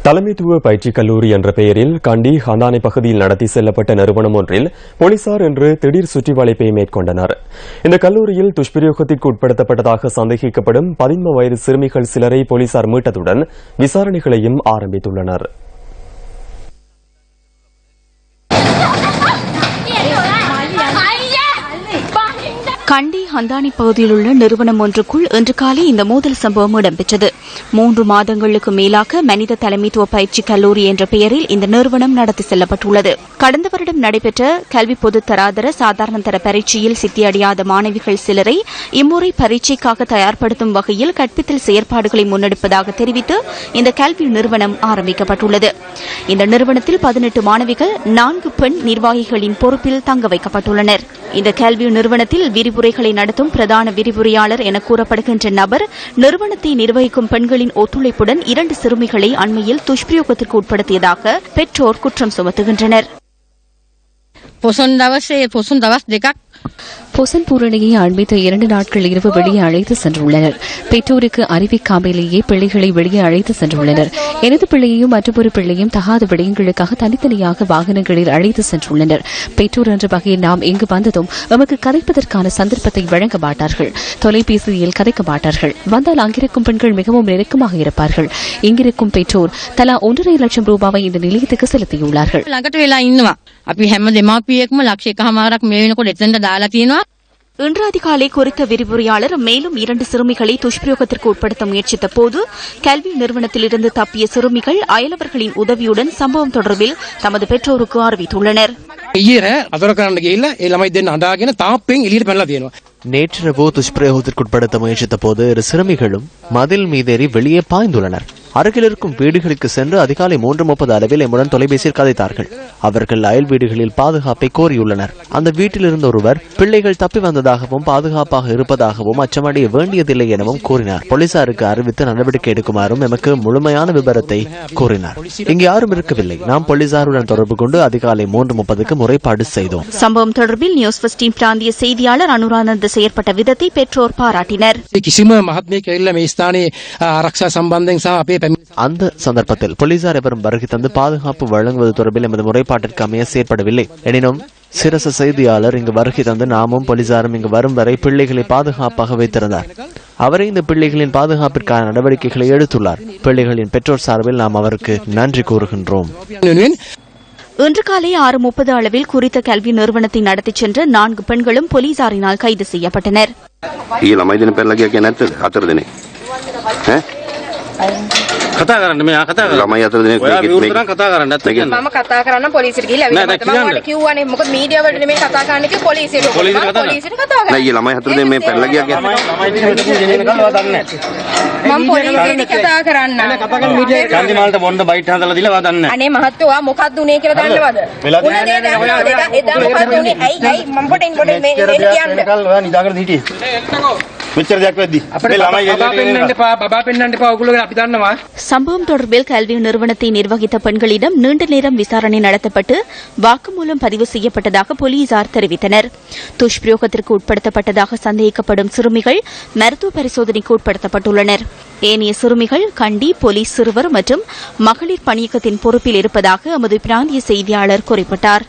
தலைமைத்துவ பயிற்சிக் கல்லூரி என்ற பெயரில் கண்டி ஹந்தானை பகுதியில் நடத்தி செல்லப்பட்ட நிறுவனம் ஒன்றில் போலீசார் இன்று திடீர் சுற்றிவளைப்பை மேற்கொண்டனர். இந்த கல்லூரியில் துஷ்பிரயோகத்திற்கு உட்படுத்தப்பட்டதாக சந்தேகிக்கப்படும் 13 வயது சிறுமிகள் சிலரை போலீசார் மீட்டதுடன் விசாரணைகளையும் ஆரம்பித்துள்ளனர். கண்டி ஹந்தானி பகுதியில் உள்ள நிறுவனம் ஒன்றுக்குள் இன்று காலை இந்த மோதல் சம்பவம் இடம்பெற்றது. 3 மாதங்களுக்கு மேலாக மனித தலைமைத்துவ பயிற்சி கல்லூரி என்ற பெயரில் இந்த நிறுவனம் நடத்தி செல்லப்பட்டுள்ளது. கடந்த வருடம் நடைபெற்ற கல்வி பொதுத் தராதர சாதாரண தர பரீட்சையில் சித்தியடையாத மாணவிகள் சிலரை இம்முறை பரீட்சைக்காக தயார்படுத்தும் வகையில் கற்பித்தல் செயற்பாடுகளை முன்னெடுப்பதாக தெரிவித்து இந்த கல்வி நிறுவனம் ஆரம்பிக்கப்பட்டுள்ளது. இந்த நிறுவனத்தில் 18 மாணவிகள் 4 பெண் நிர்வாகிகளின் பொறுப்பில் தங்க வைக்கப்பட்டுள்ளனர். இந்த கல்வி நிறுவனத்தில் விரிவுரைகளை நடத்தும் பிரதான விரிவுரையாளர் என கூறப்படுகின்ற நபர் நிறுவனத்தை நிர்வகிக்கும் பெண்களின் ஒத்துழைப்புடன் 2 சிறுமிகளை அண்மையில் துஷ்பிரயோகத்திற்கு உட்படுத்தியதாக பெற்றோர் குற்றம் சுமத்துகின்றனர். பொசன் பூரணியை அண்மித்த 2 நாட்கள் இரவு வெளியே அழைத்து சென்றுள்ளனர். பெற்றோருக்கு அறிவிக்காமலேயே பிள்ளைகளை வெளியே அழைத்து சென்றுள்ளனர். எனது பிள்ளையையும் மற்றொரு பிள்ளையும் தகாத விடயங்களுக்காக தனித்தனியாக வாகனங்களில் அழைத்து சென்றுள்ளனர். பெற்றோர் என்ற வகையில் நாம் இங்கு வந்ததும் நமக்கு கதைப்பதற்கான சந்தர்ப்பத்தை வழங்க மாட்டார்கள். தொலைபேசியில் கதைக்க மாட்டார்கள். வந்தால் அங்கிருக்கும் பெண்கள் மிகவும் நெருக்கமாக இருப்பார்கள். இங்கிருக்கும் பெற்றோர் தலா 1.5 லட்சம் ரூபாவை இந்த நிலையத்துக்கு செலுத்தியுள்ளார்கள். இன்று அதிகாலை குறித்த விரிவுரையாளர் மேலும் 2 சிறுமிகளை துஷ்பிரயோகத்திற்கு உட்படுத்த முயற்சித்த போது கல்வி நிறுவனத்திலிருந்து தப்பிய சிறுமிகள் அயலவர்களின் உதவியுடன் சம்பவம் தொடர்பில் தமது பெற்றோருக்கு அறிவித்துள்ளனர். நேற்றிரவு துஷ்பிரயோகத்திற்குட்படுத்த முயற்சித்த போது 2 சிறுமிகளும் மதில் மீதேறி வெளியே பாய்ந்துள்ளனர். அருகில் இருக்கும் வீடுகளுக்கு சென்று அதிகாலை 3:30 அளவில் எம்முடன் தொலைபேசியில் கதைத்தார்கள். அவர்கள் அயல் வீடுகளில் பாதுகாப்பை கோரியுள்ளனர். அந்த வீட்டில் இருந்த ஒருவர் பிள்ளைகள் தப்பி வந்ததாகவும் பாதுகாப்பாக இருப்பதாகவும் அச்சமடைய வேண்டியதில்லை எனவும் கூறினார். போலீசாருக்கு அறிவித்து நடவடிக்கை எடுக்குமாறும் எமக்கு முழுமையான விபரத்தை கூறினார். இங்கு யாரும் இருக்கவில்லை. நாம் போலீசாருடன் தொடர்பு கொண்டு அதிகாலை 3:30க்கு முறைப்பாடு செய்தோம். சம்பவம் தொடர்பில் நியூஸ் 15 பிராந்திய செய்தியாளர் அனுரானந்த் செயற்பட்ட விதத்தை பெற்றோர் பாராட்டினர். அந்த சந்தர்ப்பத்தில் போலீசார் எவரும் வருகை தந்து பாதுகாப்பு வழங்குவது தொடர்பில் எமது முறைப்பாட்டிற்கு அமைய செயற்படவில்லை. எனினும் சிரச செய்தியாளர் இங்கு வருகை தந்து நாமும் போலீசாரும் இங்கு வரும் வரை பிள்ளைகளை பாதுகாப்பாக வைத்திருந்தார். அவரே இந்த பிள்ளைகளின் பாதுகாப்பிற்கான நடவடிக்கைகளை எடுத்துள்ளார். பிள்ளைகளின் பெற்றோர் சார்பில் நாம் அவருக்கு நன்றி கூறுகின்றோம். இன்று காலை 6:30 அளவில் குறித்த கல்வி நிறுவனத்தை நடத்திச் சென்ற 4 பெண்களும் போலீசாரினால் கைது செய்யப்பட்டனர். කතා කරන්න මේ කතා කරලා ළමයි අතර දෙනෙක් මේක කතා කරන්න නැත්නම් මම කතා කරන්න පොලිසියට ගිහලා මම ඔයාලට කිව්වනේ මොකද මීඩියා වලට නෙමෙයි කතා කරන්න කිව්ව පොලිසියට කතා කරන්න නෑ ළමයි අතර දෙනෙක් මේ පැනලා ගියා කියන්නේ මම පොලිසියට කතා කරන්න කතා කරන්න මීඩියා චන්දිමාල්ට බොන්න බයිට් හදලා දීලා වා දන්නේ අනේ මහත්තයා මොකක්ද උනේ කියලා දන්නවද එදා මොකක්ද උනේ ඇයි මම පොඩෙන් මේ කියන්නේ කල් ඔයා නිදාගෙන හිටියේ මෙච්චර දෙයක් වෙද්දි අපේ ළමයි බබා පෙන්නන්න එපා බබා පෙන්නන්න එපා ඔයගොල්ලෝ අපි දන්නවා. சம்பவம் தொடர்பில் கல்வி நிறுவனத்தை நிர்வகித்த பெண்களிடம் நீண்ட நேரம் விசாரணை நடத்தப்பட்டு வாக்குமூலம் பதிவு செய்யப்பட்டதாக போலீசார் தெரிவித்தனர். துஷ்பிரயோகத்திற்கு உட்படுத்தப்பட்டதாக சந்தேகிக்கப்படும் சிறுமிகள் மருத்துவ பரிசோதனைக்கு உட்படுத்தப்பட்டுள்ளனர். ஏனைய சிறுமிகள் கண்டி போலீஸ் சிறுவர் மற்றும் மகளிர் பணியகத்தின் பொறுப்பில் இருப்பதாக எமது பிராந்திய செய்தியாளர் குறிப்பிட்டார்.